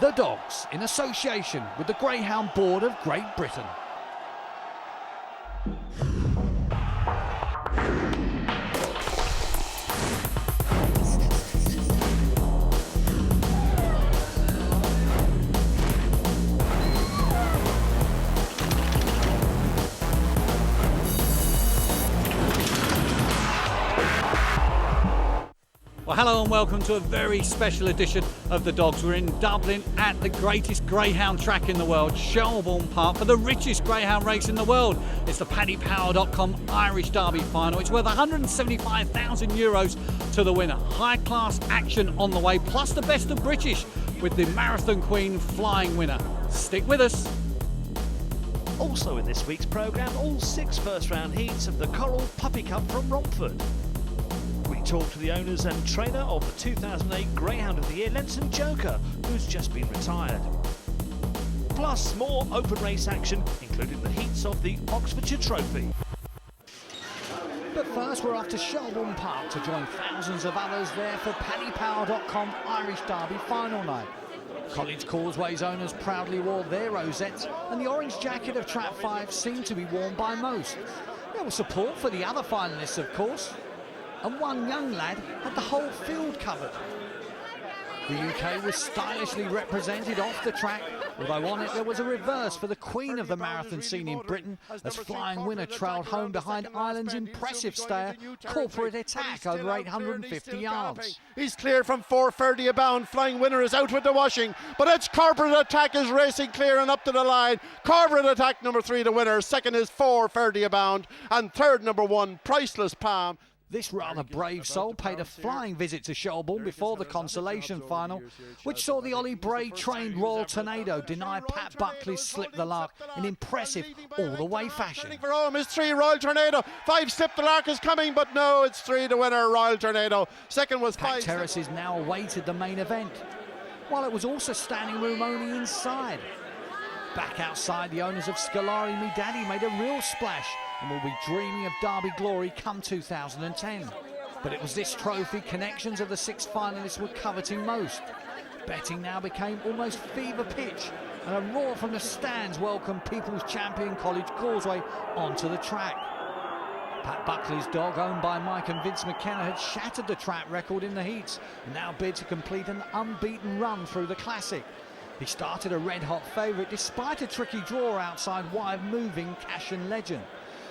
The Dogs, in association with the Greyhound Board of Great Britain. Well, hello and welcome to a very special edition of The Dogs. We're in Dublin at the greatest greyhound track in the world, Shelbourne Park, for the richest greyhound race in the world. It's the PaddyPower.com Irish Derby final. It's worth €175,000 to the winner. High-class action on the way, plus the best of British with the Marathon Queen flying winner. Stick with us. Also in this week's programme, all 6 first-round heats of the Coral Puppy Cup from Romford. We talk to the owners and trainer of the 2008 Greyhound of the Year, LENSON Joker, who's just been retired. Plus more open race action, including the heats of the Oxfordshire Trophy. But first we're off to Shelbourne Park to join thousands of others there for PaddyPower.com Irish Derby final night. College Causeway's owners proudly wore their rosettes, and the orange jacket of Trap 5 seemed to be worn by most. There was support for the other finalists, of course, and one young lad had the whole field covered. The UK was stylishly represented off the track, although on it there was a reverse for the queen of the marathon scene in Britain, as flying winner trailed home behind Ireland's impressive stayer, Corporate Attack, over 850 yards. He's clear from 4:30 a bound. Flying winner is out with the washing, but it's Corporate Attack is racing clear and up to the line. Corporate Attack, number 3, the winner. Second is 4:30 a bound, and third, number 1, Priceless Palm. This rather brave soul paid a flying visit to Shelbourne before the consolation final, which saw the Ollie Bray-trained Royal Tornado deny Pat Buckley's Slip the Lark in impressive all-the-way fashion. For home is 3, Royal Tornado. 5, Slip the Lark is coming, but no, it's 3, the winner, Royal Tornado. Second was 5. Pat Terraces now awaited the main event, while it was also standing room only inside. Back outside, the owners of Scolari Me Daddy made a real splash and will be dreaming of Derby glory come 2010. But it was this trophy connections of the 6 finalists were coveting most. Betting now became almost fever pitch, and a roar from the stands welcomed People's Champion College Causeway onto the track. Pat Buckley's dog, owned by Mike and Vince McKenna, had shattered the track record in the heats and now bid to complete an unbeaten run through the Classic. He started a red-hot favourite despite a tricky draw outside wide moving Cash and Legend.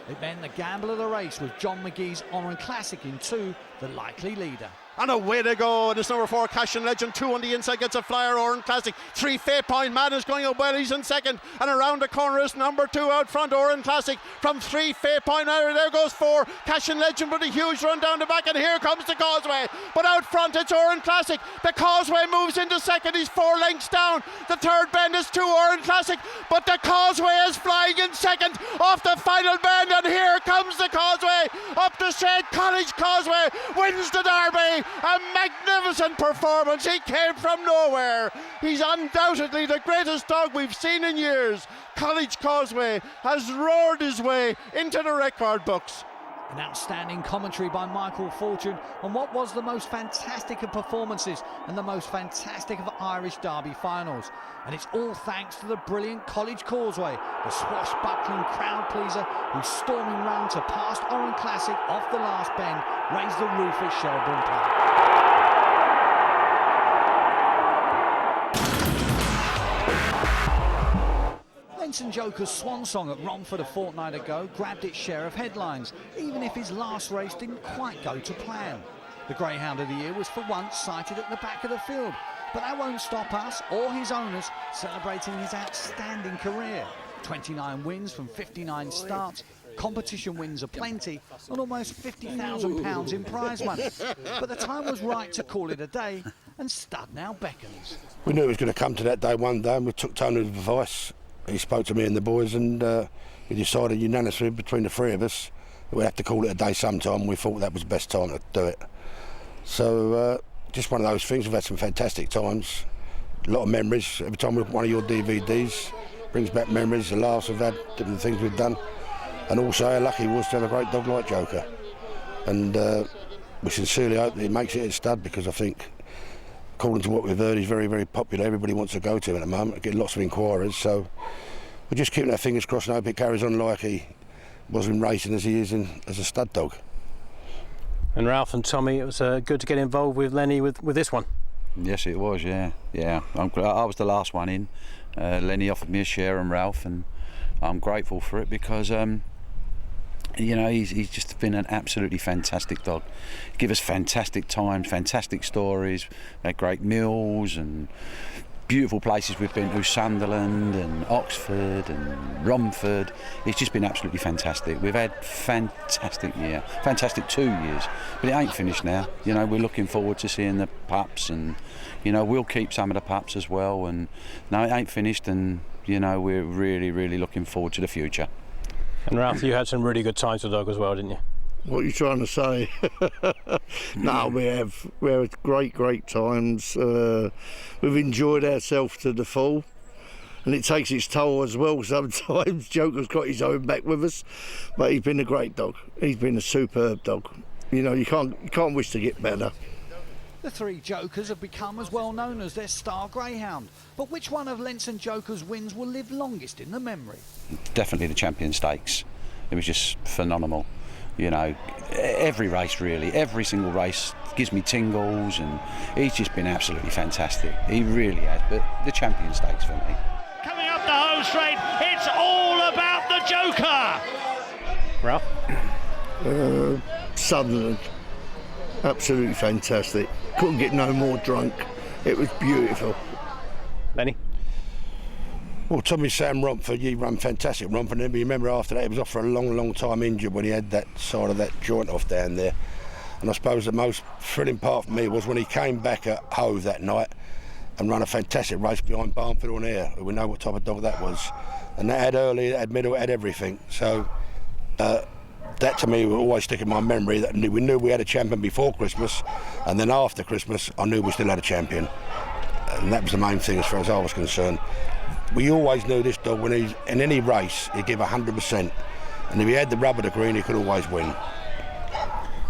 It meant the gamble of the race was John McGee's Oran Classic in 2, the likely leader. And away they go, and it's number 4, Cash and Legend. 2 on the inside, gets a flyer, Oran Classic. 3, Fate Point Man is going up well, he's in second. And around the corner is number 2 out front, Oran Classic. From 3, Fate Point Man, there goes 4, Cash and Legend with a huge run down the back, and here comes the Causeway. But out front, it's Oran Classic. The Causeway moves into second, he's 4 lengths down. The third bend is 2, Oran Classic. But the Causeway is flying in second off the final bend, and here comes the Causeway. Up the straight, College Causeway wins the Derby. A magnificent performance. He came from nowhere. He's undoubtedly the greatest dog we've seen in years. College Causeway has roared his way into the record books. An outstanding commentary by Michael Fortune on what was the most fantastic of performances and the most fantastic of Irish Derby finals. And it's all thanks to the brilliant College Causeway, the swashbuckling crowd pleaser whose storming run to past Oran Classic off the last bend raised the roof at Shelbourne Park. LENSON Joker's swan song at Romford a fortnight ago grabbed its share of headlines, even if his last race didn't quite go to plan. The Greyhound of the Year was for once sighted at the back of the field, but that won't stop us or his owners celebrating his outstanding career. 29 wins from 59 starts, competition wins aplenty, and almost £50,000 in prize money. But the time was right to call it a day, and stud now beckons. We knew it was going to come to that day one day, and we took Tony's advice. He spoke to me and the boys, and we decided unanimously between the 3 of us that we'd have to call it a day sometime. We thought that was the best time to do it. So just one of those things. We've had some fantastic times, a lot of memories. Every time we look at one of your DVDs, brings back memories, the laughs we've had, different things we've done. And also how lucky he was to have a great dog like Joker. And we sincerely hope that he makes it a stud, because I think according to what we've heard, he's very, very popular. Everybody wants to go to him at the moment. Get lots of inquiries, so we're just keeping our fingers crossed and hope it carries on like he was in racing as he is as a stud dog. And Ralph and Tommy, it was good to get involved with Lenny with this one. Yes, it was. Yeah. I was the last one in. Lenny offered me a share, and Ralph, and I'm grateful for it because you know, he's just been an absolutely fantastic dog. Give us fantastic times, fantastic stories, had great meals and beautiful places we've been to, Sunderland and Oxford and Romford. It's just been absolutely fantastic. We've had fantastic 2 years, but it ain't finished now. You know, we're looking forward to seeing the pups, and you know, we'll keep some of the pups as well. And no, it ain't finished, and you know, we're really, really looking forward to the future. And Ralph, you had some really good times with the dog as well, didn't you? What are you trying to say? No, we had great times. We've enjoyed ourselves to the full, and it takes its toll as well sometimes. Joker's got his own back with us, but he's been a great dog. He's been a superb dog. You know, you can't wish to get better. The three Jokers have become as well known as their star greyhound. But which one of LENSON Joker's wins will live longest in the memory? Definitely the Champion Stakes. It was just phenomenal. You know, every race really, every single race gives me tingles, and he's just been absolutely fantastic. He really has, but the Champion Stakes for me. Coming up the home straight, it's all about the Joker. Ralph? Sunderland, absolutely fantastic. Couldn't get no more drunk. It was beautiful. Lenny? Well, Tommy Sam Romford, he ran fantastic Romford, and you remember after that he was off for a long time injured when he had that side of that joint off down there. And I suppose the most thrilling part for me was when he came back at Hove that night and ran a fantastic race behind Barnfield on Air. We know what type of dog that was. And that had early, it had middle, it had everything. So that to me will always stick in my memory, that we knew we had a champion before Christmas, and then after Christmas I knew we still had a champion. And that was the main thing as far as I was concerned. We always knew this dog, when he's in any race, he'd give 100%. And if he had the rub of the green, he could always win.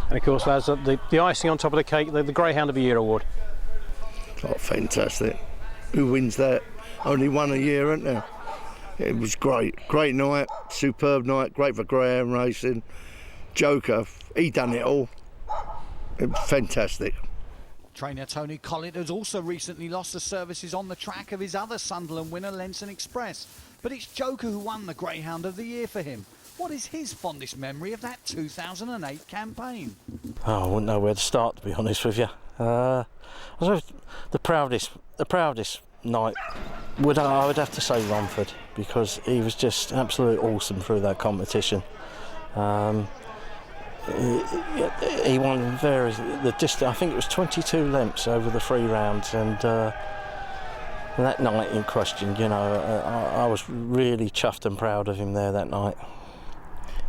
And of course, lads, the icing on top of the cake, the Greyhound of the Year award. Oh, fantastic. Who wins that? Only one a year, isn't there? It was great. Great night, superb night, great for greyhound racing. Joker, he done it all. It was fantastic. Trainer Tony Collett has also recently lost the services on the track of his other Sunderland winner, LENSON Express. But it's Joker who won the Greyhound of the Year for him. What is his fondest memory of that 2008 campaign? Oh, I wouldn't know where to start, to be honest with you. I suppose the proudest night I would have to say Romford, because he was just absolutely awesome through that competition. He won the distance. I think it was 22 lengths over the 3 rounds, and that night in question, you know, I was really chuffed and proud of him there that night.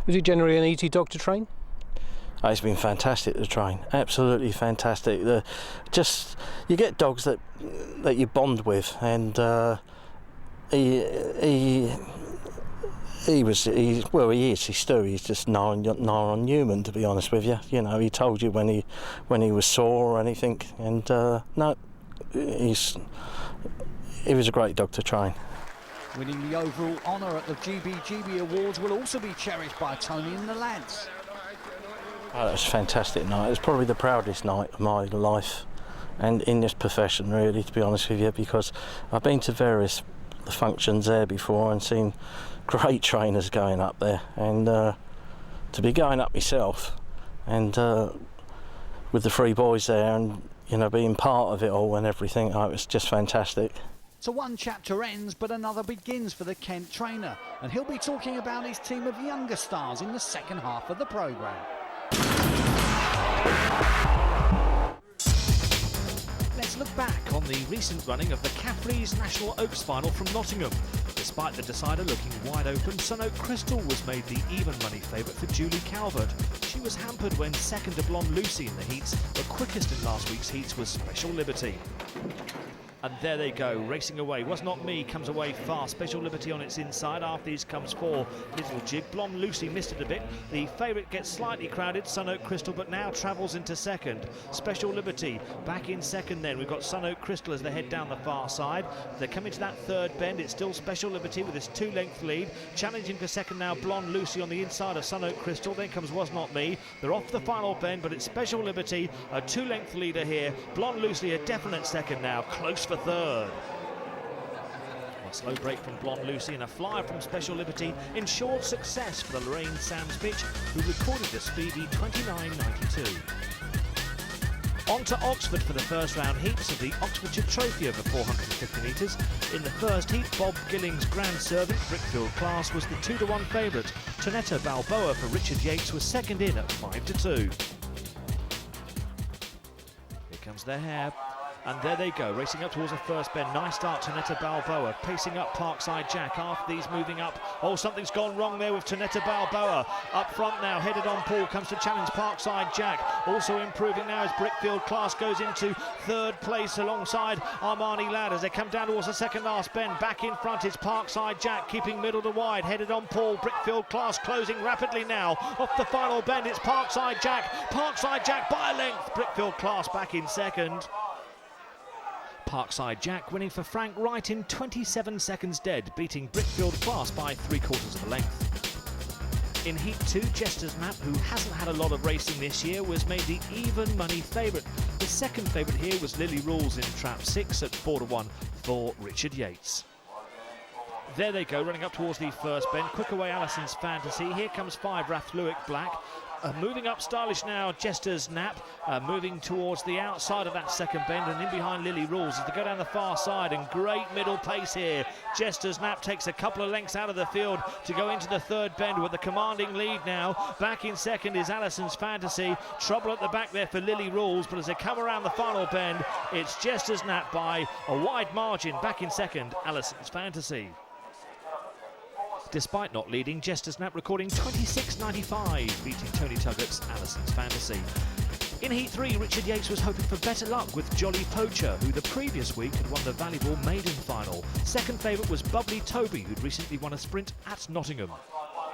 Was he generally an easy dog to train? Oh, it's been fantastic to train, absolutely fantastic. You get dogs that you bond with, and he is. He's still. He's just nigh on human, to be honest with you. You know, he told you when he was sore or anything, and no, he was a great dog to train. Winning the overall honour at the GBGB Awards will also be cherished by Tony and the lads. Oh, that was a fantastic night. It was probably the proudest night of my life, and in this profession, really, to be honest with you, because I've been to various functions there before and seen great trainers going up there, and to be going up myself and with the 3 boys there, and you know, being part of it all and everything, it was just fantastic. So one chapter ends, but another begins for the Kent trainer, and he'll be talking about his team of younger stars in the second half of the programme. Let's look back on the recent running of the Caffrey's National Oaks Final from Nottingham. Despite the decider looking wide open, Sun Oak Crystal was made the even money favourite for Julie Calvert. She was hampered when second to Blonde Lucy in the heats, but quickest in last week's heats was Special Liberty. And there they go, racing away. Was Not Me comes away fast. Special Liberty on its inside. After these comes 4. Little Jig. Blonde Lucy missed it a bit. The favourite gets slightly crowded, Sun Oak Crystal, but now travels into second. Special Liberty back in second then. We've got Sun Oak Crystal as they head down the far side. They're coming to that third bend. It's still Special Liberty with his 2-length lead. Challenging for second now, Blonde Lucy on the inside of Sun Oak Crystal. Then comes Was Not Me. They're off the final bend, but it's Special Liberty, a 2-length leader here. Blonde Lucy a definite second now, close for third. A slow break from Blonde Lucy and a flyer from Special Liberty ensured success for the Lorraine Sams bitch, who recorded a speedy 29.92. On to Oxford for the first round heats of the Oxfordshire Trophy over 450 metres. In the first heat, Bob Gilling's grand servant, Brickfield Class, was the 2-to-1 favourite. Tonetta Balboa for Richard Yates was second in at 5-2. Here comes their hare. And there they go, racing up towards the first bend. Nice start, Tonetta Balboa, pacing up Parkside Jack. After these moving up, oh, something's gone wrong there with Tonetta Balboa. Up front now, headed on Paul, comes to challenge Parkside Jack. Also improving now as Brickfield Class goes into third place alongside Armani Ladd as they come down towards the second last bend. Back in front is Parkside Jack, keeping middle to wide, headed on Paul. Brickfield Class closing rapidly now. Off the final bend, it's Parkside Jack. Parkside Jack by a length. Brickfield Class back in second. Parkside Jack winning for Frank Wright in 27 seconds dead, beating Brickfield Class by 3/4 of a length. In Heat 2, Jester's Map, who hasn't had a lot of racing this year, was made the even money favourite. The second favourite here was Lily Rules in Trap 6 at 4-1 for Richard Yates. There they go, running up towards the first bend. Quick away Alison's Fantasy. Here comes 5 Rathluick Black. Moving up stylish now, Jester's Nap, moving towards the outside of that second bend and in behind Lily Rules as they go down the far side, and great middle pace here. Jester's Nap takes a couple of lengths out of the field to go into the third bend with the commanding lead now. Back in second is Alison's Fantasy. Trouble at the back there for Lily Rules, but as they come around the final bend, it's Jester's Nap by a wide margin. Back in second, Alison's Fantasy. Despite not leading, Jester's Nap recording 26.95, beating Tony Tuggett's Alison's Fantasy. In Heat 3, Richard Yates was hoping for better luck with Jolly Poacher, who the previous week had won the valuable maiden final. Second favourite was Bubbly Toby, who'd recently won a sprint at Nottingham.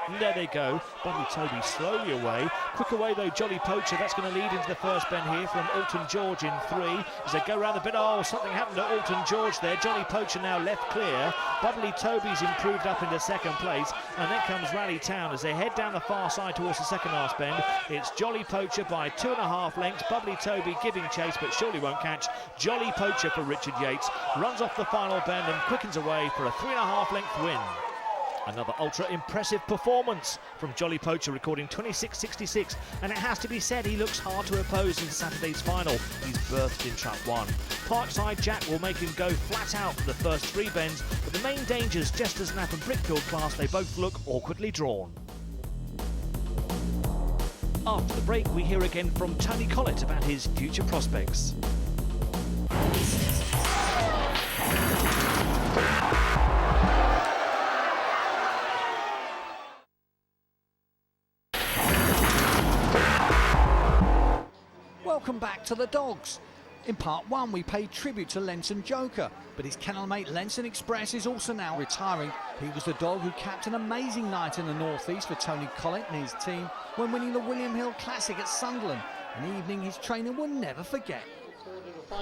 And there they go, Bubbly Toby slowly away. Quick away though, Jolly Poacher. That's going to lead into the first bend here from Alton George in 3. As they go around the bend, oh, something happened to Alton George there. Jolly Poacher now left clear. Bubbly Toby's improved up into second place. And then comes Rally Town as they head down the far side towards the second last bend. It's Jolly Poacher by 2.5 lengths. Bubbly Toby giving chase, but surely won't catch. Jolly Poacher for Richard Yates. Runs off the final bend and quickens away for a 3.5 length win. Another ultra-impressive performance from Jolly Poacher, recording 26.66, and it has to be said he looks hard to oppose in Saturday's final. He's berthed in Trap 1. Parkside Jack will make him go flat out for the first 3 bends, but the main dangers, Jester's Nap and Brickfield Class, they both look awkwardly drawn. After the break, we hear again from Tony Collett about his future prospects. Welcome back to the Dogs. In part 1 we paid tribute to LENSON Joker, but his kennel mate LENSON Express is also now retiring. He was the dog who capped an amazing night in the North East for Tony Collett and his team when winning the William Hill Classic at Sunderland, an evening his trainer will never forget.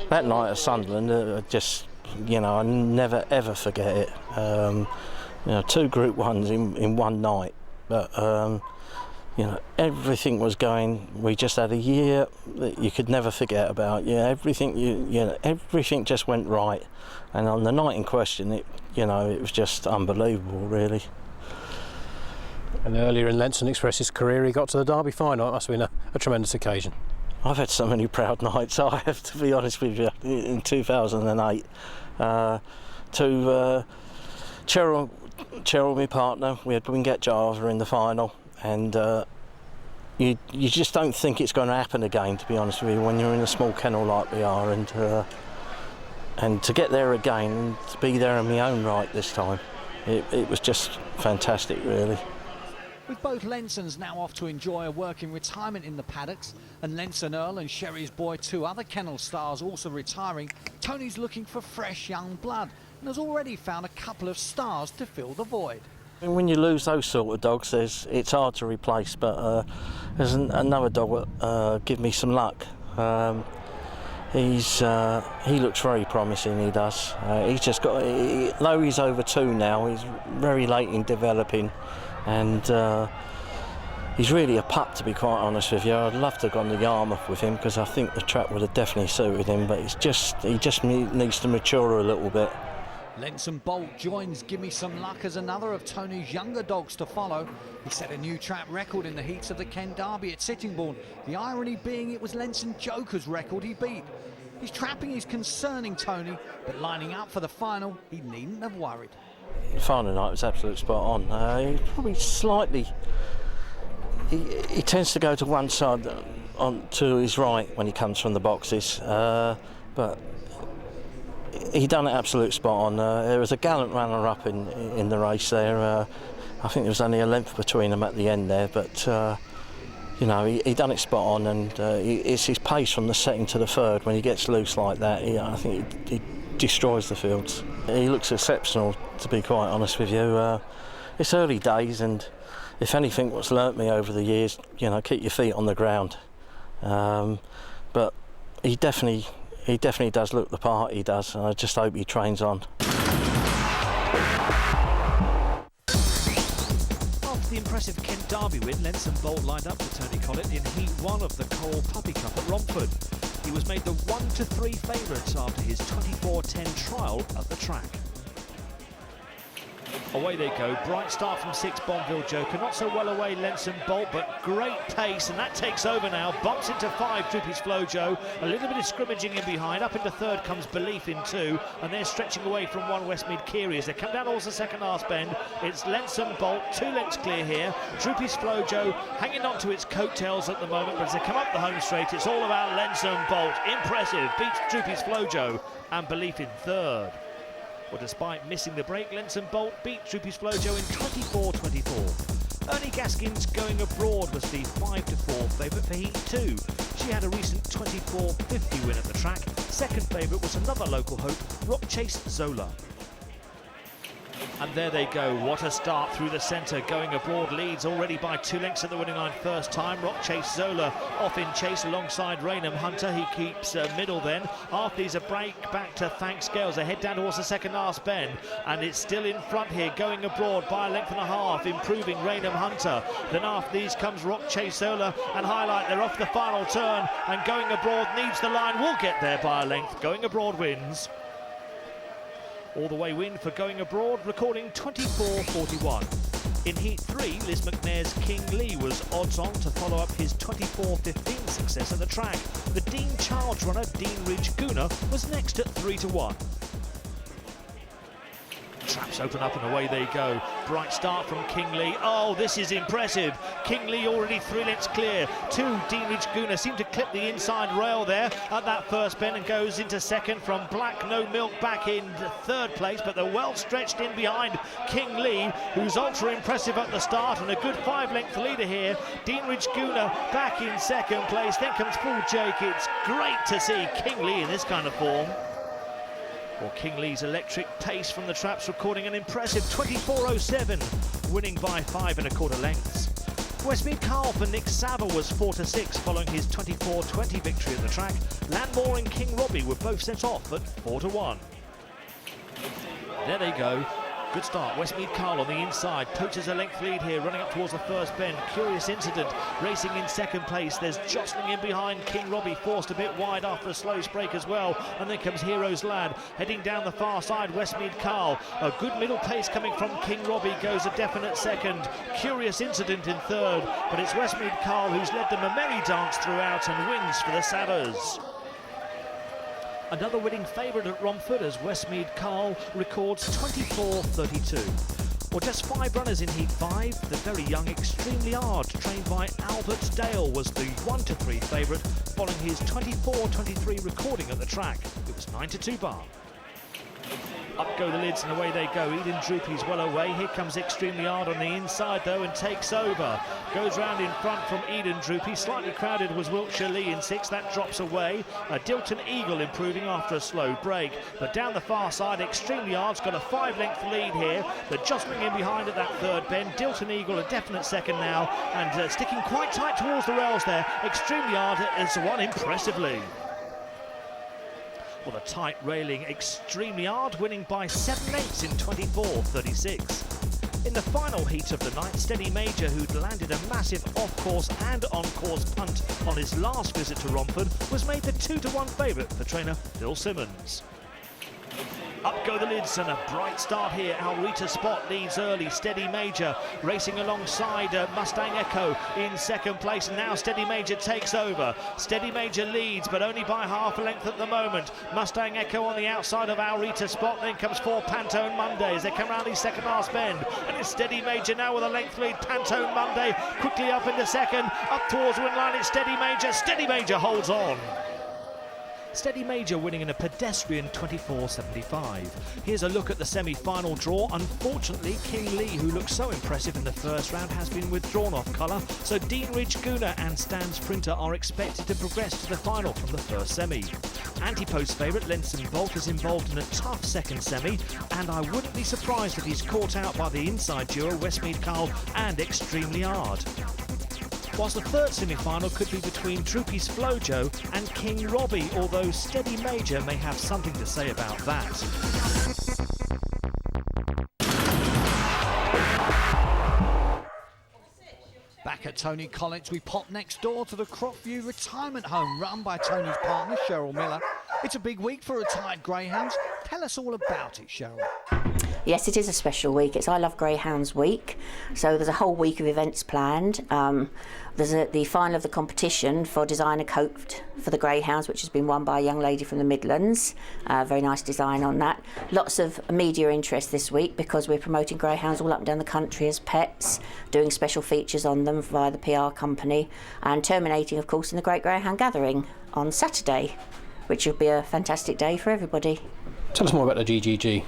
That night at Sunderland, just, you know, I never ever forget it. You know, 2 Group 1s in one night, but you know, everything was going. We just had a year that you could never forget about. Yeah, everything just went right. And on the night in question, it was just unbelievable, really. And earlier in LENSON Express's career, he got to the Derby final. It must have been a tremendous occasion. I've had so many proud nights, I have to be honest with you. In 2008, CHERYL, my partner, we had Wingate Java in the final. And you just don't think it's going to happen again, to be honest with you, when you're in a small kennel like we are, and to get there again and to be there in my own right this time, it was just fantastic, really. With both Lensons now off to enjoy a working retirement in the paddocks, and Lenson Earl and Sherry's boy, two other kennel stars, also retiring, Tony's looking for fresh young blood and has already found a couple of stars to fill the void. And when you lose those sort of dogs, it's hard to replace, but there's another dog that give me some luck. He looks very promising, he does. He's just got, though he's over 2 now, he's very late in developing, and he's really a pup, to be quite honest with you. I'd love to have gone to Yarmouth with him because I think the trap would have definitely suited him, but he just needs to mature a little bit. Lenson Bolt joins Gimme Some Luck as another of Tony's younger dogs to follow. He set a new trap record in the heats of the Kent Derby at Sittingbourne, the irony being it was Lenson Joker's record he beat. His trapping is concerning Tony, but lining up for the final, he needn't have worried. The final night was absolutely spot on. He probably slightly... He tends to go to one side, to his right when he comes from the boxes, but he done it absolute spot on. There was a gallant runner-up in the race there. I think there was only a length between them at the end there, but you know, he done it spot on, and it's his pace from the second to the third when he gets loose like that. I think he destroys the fields. He looks exceptional, to be quite honest with you. It's early days, and if anything, what's learnt me over the years, you know, keep your feet on the ground. But he definitely does look the part, he does, and I just hope he trains on. After the impressive Kent Derby win, Lenson Bolt lined up for Tony Collett in Heat 1 of the Coral Puppy Cup at Romford. He was made the 1-3 favourites after his 24-10 trial at the track. Away they go, bright start from 6 Bonville Joker, not so well away Lenson Bolt, but great pace, and that takes over now, bumps into 5 Droopy's Flojo, a little bit of scrimmaging in behind, up into 3rd comes Belief in 2, and they're stretching away from 1 Westmead Keary as they come down towards the second last bend. It's Lenson Bolt, 2 lengths clear here, Droopy's Flojo hanging on to its coattails at the moment, but as they come up the home straight, it's all about Lenson Bolt, impressive, beats Droopy's Flojo and Belief in 3rd. Well, despite missing the break, Lenson Bolt beat Droopy's Flojo in 24-24. Ernie Gaskins Going Abroad was the 5-4 favourite for Heat 2. She had a recent 24-50 win at the track. Second favourite was another local hope, Rock Chase Zola. And there they go, what a start through the centre. Going Abroad leads already by 2 lengths at the winning line first time. Rock Chase Zola off in chase alongside Raynham Hunter. He keeps middle then. After he's a break back to Thanks Scales. They head down towards the second last bend, and it's still in front here. Going Abroad by a length and a half, improving Raynham Hunter. Then after these comes Rock Chase Zola and Highlight. They're off the final turn, and Going Abroad needs the line. Will get there by a length. Going Abroad wins. All the way win for Going Abroad, recording 24-41. In Heat 3, Liz McNair's King Lee was odds on to follow up his 24-15 success at the track. The Dean Charles runner, Dean Ridge Gooner, was next at 3-1. Traps open up and away they go. Bright start from King Lee. Oh, this is impressive. King Lee already 3 lengths clear. 2 Dean Ridge Gooner seem to clip the inside rail there at that first bend and goes into second. From Black No Milk back in 3rd place, but they're well stretched in behind King Lee, who's ultra impressive at the start, and a good 5-length leader here. Dean Ridge Gooner back in 2nd place. Then comes Full Jake. It's great to see King Lee in this kind of form. Well, King Lee's electric pace from the traps recording an impressive 24.07, winning by 5 1/4 lengths. Westmead Carl for Nick Saville was 4-6 following his 24-20 victory at the track. Landmore and King Robbie were both sent off at 4-1. There they go. Good start, Westmead Carl on the inside, poaches a length lead here, running up towards the first bend. Curious Incident racing in 2nd place. There's jostling in behind King Robbie, forced a bit wide after a slow break as well. And then comes Hero's Lad, heading down the far side, Westmead Carl. A good middle pace coming from King Robbie, goes a definite 2nd. Curious Incident in 3rd, but it's Westmead Carl who's led them a merry dance throughout and wins for the Sadders. Another winning favourite at Romford as Westmead Carl records 24-32. Well, just 5 runners in Heat 5. The very young Extremely Hard, trained by Albert Dale, was the 1-3 favourite following his 24-23 recording at the track. It was 9-2 bar. Up go the lids and away they go. Eden Droopy's well away. Here comes Extremely Hard on the inside though and takes over. Goes round in front from Eden Droopy. Slightly crowded was Wiltshire Lee in 6. That drops away. Dilton Eagle improving after a slow break. But down the far side, Extremely Hard's got a 5-length lead here. They're jostling in behind at that third bend. Dilton Eagle a definite second now and sticking quite tight towards the rails there. Extremely Hard has won impressively. Well, a tight railing, Extremely Hard winning by 7 lengths in 24.36. In the final heat of the night, Steady Major, who'd landed a massive off-course and on-course punt on his last visit to Romford, was made the 2-to-1 favourite for trainer Phil Simmons. Up go the lids and a bright start here. Alrita Spot leads early. Steady Major racing alongside Mustang Echo in second place, and now Steady Major takes over. Steady Major leads, but only by half a length at the moment. Mustang Echo on the outside of Alrita Spot. Then comes 4 Pantone Monday as they come round the second last bend, and it's Steady Major now with a length lead. Pantone Monday quickly up into second, up towards win line. It's Steady Major. Steady Major holds on. Steady Major winning in a pedestrian 24.75. Here's a look at the semi-final draw. Unfortunately, King Lee, who looked so impressive in the first round, has been withdrawn off colour, so Dean Ridge Guna and Stan Sprinter are expected to progress to the final from the first semi. Anti-post favourite LENSON Bolt is involved in a tough second semi, and I wouldn't be surprised if he's caught out by the inside duo Westmead Carl and Extremely Hard. Whilst the third semi-final could be between Droopy's Flojo and King Robbie, although Steady Major may have something to say about that. Back at Tony Collett's, we pop next door to the Cropview retirement home run by Tony's partner, CHERYL Miller. It's a big week for retired greyhounds. Tell us all about it, CHERYL. Yes, it is a special week. It's I Love Greyhounds Week, so there's a whole week of events planned. There's the final of the competition for designer coat for the greyhounds, which has been won by a young lady from the Midlands. Very nice design on that. Lots of media interest this week because we're promoting greyhounds all up and down the country as pets, doing special features on them via the PR company, and terminating, of course, in the Great Greyhound Gathering on Saturday, which will be a fantastic day for everybody. Tell us more about the GGG.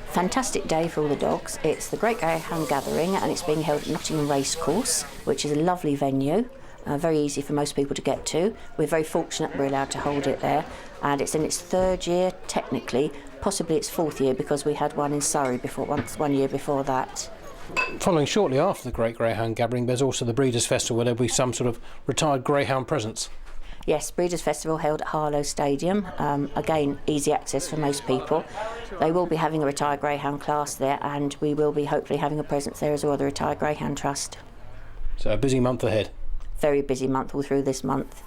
Fantastic day for all the dogs. It's the Great Greyhound Gathering and it's being held at Nottingham Racecourse, which is a lovely venue, very easy for most people to get to. We're very fortunate we're allowed to hold it there, and it's in its 3rd year technically, possibly its 4th year because we had one in Surrey before, one year before that. Following shortly after the Great Greyhound Gathering, there's also the Breeders' Festival where there'll be some sort of retired greyhound presence. Yes, Breeders' Festival held at Harlow Stadium. Again, easy access for most people. They will be having a retired greyhound class there, and we will be hopefully having a presence there as well, the Retired Greyhound Trust. So a busy month ahead. Very busy month all through this month.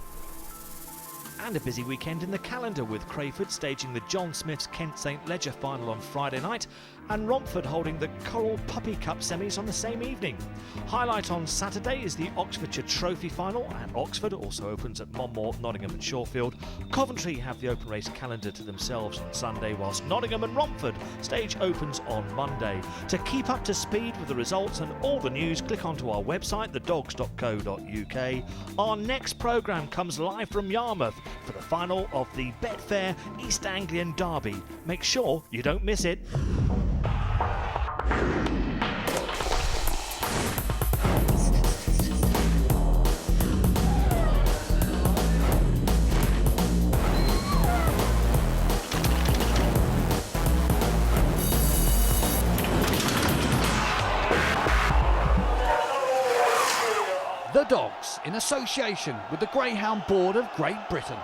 And a busy weekend in the calendar with Crayford staging the John Smith's Kent St Ledger final on Friday night and Romford holding the Coral Puppy Cup semis on the same evening. Highlight on Saturday is the Oxfordshire Trophy final, and Oxford also opens at Monmore, Nottingham and Shawfield. Coventry have the open race calendar to themselves on Sunday, whilst Nottingham and Romford stage opens on Monday. To keep up to speed with the results and all the news, click onto our website, thedogs.co.uk. Our next programme comes live from Yarmouth for the final of the Betfair East Anglian Derby. Make sure you don't miss it. The Dogs, in association with the Greyhound Board of Great Britain.